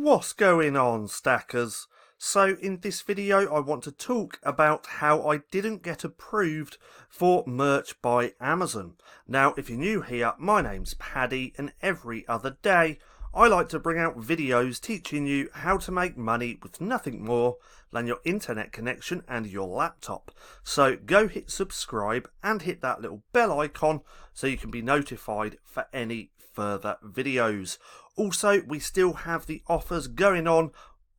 What's going on, stackers? So in this video I want to talk about how I didn't get approved for merch by Amazon. Now if you're new here, my name's Paddy and every other day I like to bring out videos teaching you how to make money with nothing more than your internet connection and your laptop. So go hit subscribe and hit that little bell icon so you can be notified for any further videos. Also, we still have the offers going on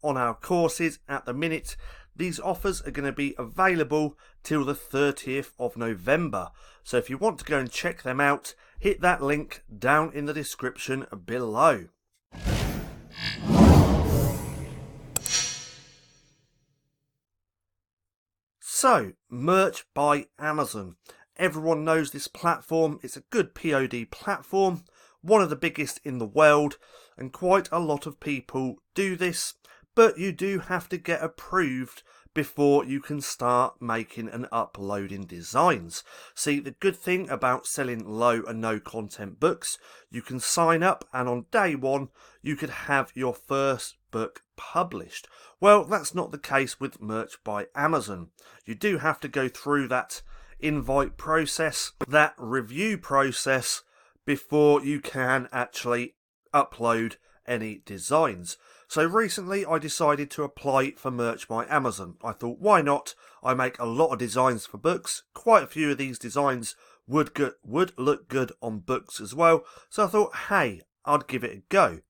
our courses at the minute. These offers are going to be available till the 30th of November. So if you want to go and check them out, hit that link down in the description below. So, merch by Amazon. Everyone knows this platform. It's a good POD platform, one of the biggest in the world, and quite a lot of people do this, but you do have to get approved before you can start making and uploading designs. See, the good thing about selling low and no content books, you can sign up and on day one you could have your first book published. Well, that's not the case with merch by Amazon. You do have to go through that invite process, that review process, before you can actually upload any designs. So recently I decided to apply for merch by Amazon. I thought, why not? I make a lot of designs for books. Quite a few of these designs would look good on books as well. So I thought, hey, I'd give it a go.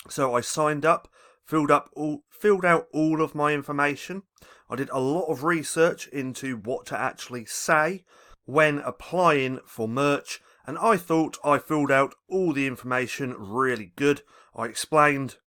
So I signed up, filled out all of my information. I did a lot of research into what to actually say when applying for merch, and I thought I filled out all the information really good. I explained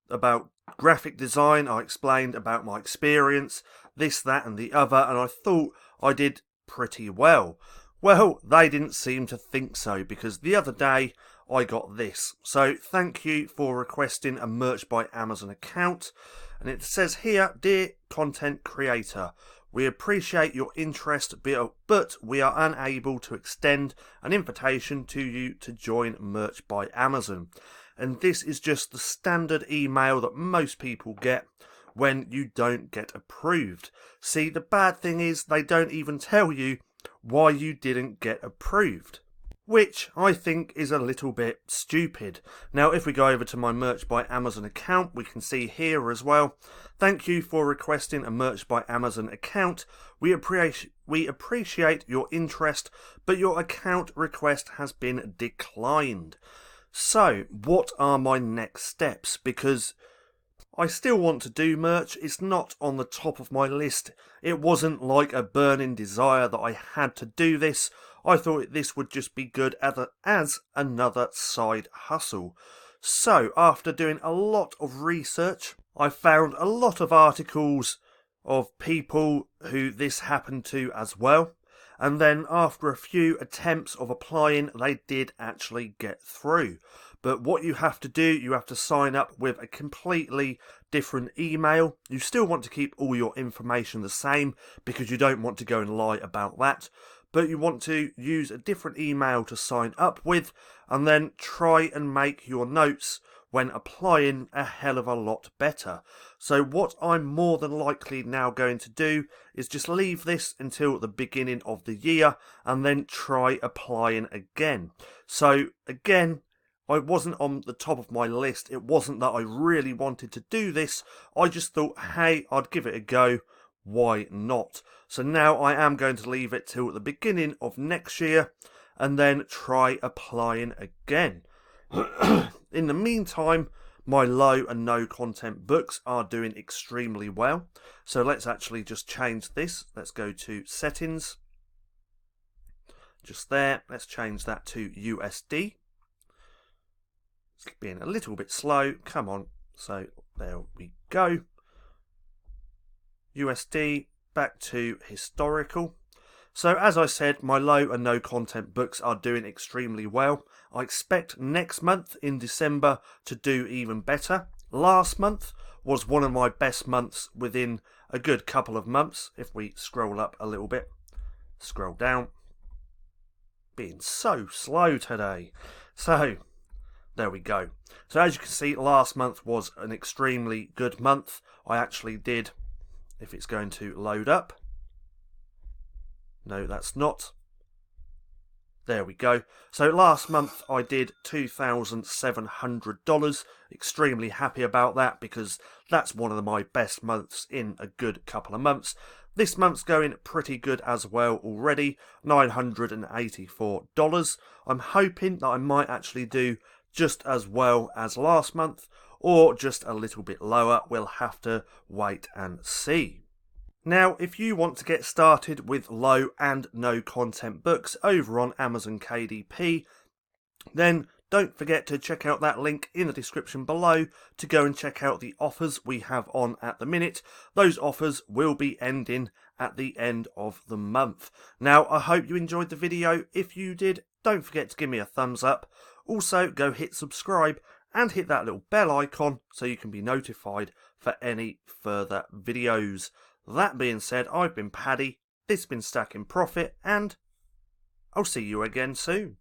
about graphic design, I explained about my experience, this, that and the other, and I thought I did pretty well. Well, they didn't seem to think so, because the other day I got this. So thank you for requesting a merch by Amazon account. And it says here, dear content creator, we appreciate your interest, but we are unable to extend an invitation to you to join merch by Amazon. And this is just the standard email that most people get when you don't get approved. See, the bad thing is they don't even tell you why you didn't get approved, which I think is a little bit stupid. Now, if we go over to my merch by Amazon account, we can see here as well, thank you for requesting a merch by Amazon account. We appreciate your interest, but your account request has been declined. So, what are my next steps? Because I still want to do merch. It's not on the top of my list. It wasn't like a burning desire that I had to do this. I thought this would just be good as another side hustle. So, after doing a lot of research, I found a lot of articles of people who this happened to as well. And then after a few attempts of applying, they did actually get through. But what you have to do, you have to sign up with a completely different email. You still want to keep all your information the same because you don't want to go and lie about that. But you want to use a different email to sign up with, and then try and make your notes when applying a hell of a lot better. So what I'm more than likely now going to do is just leave this until the beginning of the year and then try applying again. So again, I wasn't on the top of my list. It wasn't that I really wanted to do this. I just thought, hey, I'd give it a go. Why not? So now I am going to leave it till the beginning of next year and then try applying again. In the meantime, my low and no content books are doing extremely well. So let's actually just change this. Let's go to settings. Just there. Let's change that to USD. It's being a little bit slow. Come on. So there we go. USD back to historical. So as I said, my low and no content books are doing extremely well. I expect next month in December to do even better. Last month was one of my best months within a good couple of months. If we scroll up a little bit, scroll down. Being so slow today. So There we go. So as you can see, last month was an extremely good month. I actually did, if it's going to load up. No, that's not. There we go. So last month I did $2,700. Extremely happy about that because that's one of my best months in a good couple of months. This month's going pretty good as well already, $984. I'm hoping that I might actually do just as well as last month or just a little bit lower. We'll have to wait and see. Now, if you want to get started with low and no content books over on Amazon KDP, then don't forget to check out that link in the description below to go and check out the offers we have on at the minute. Those offers will be ending at the end of the month. Now, I hope you enjoyed the video. If you did, don't forget to give me a thumbs up. Also, go hit subscribe and hit that little bell icon so you can be notified for any further videos. That being said, I've been Paddy, this has been Stacking Profit, and I'll see you again soon.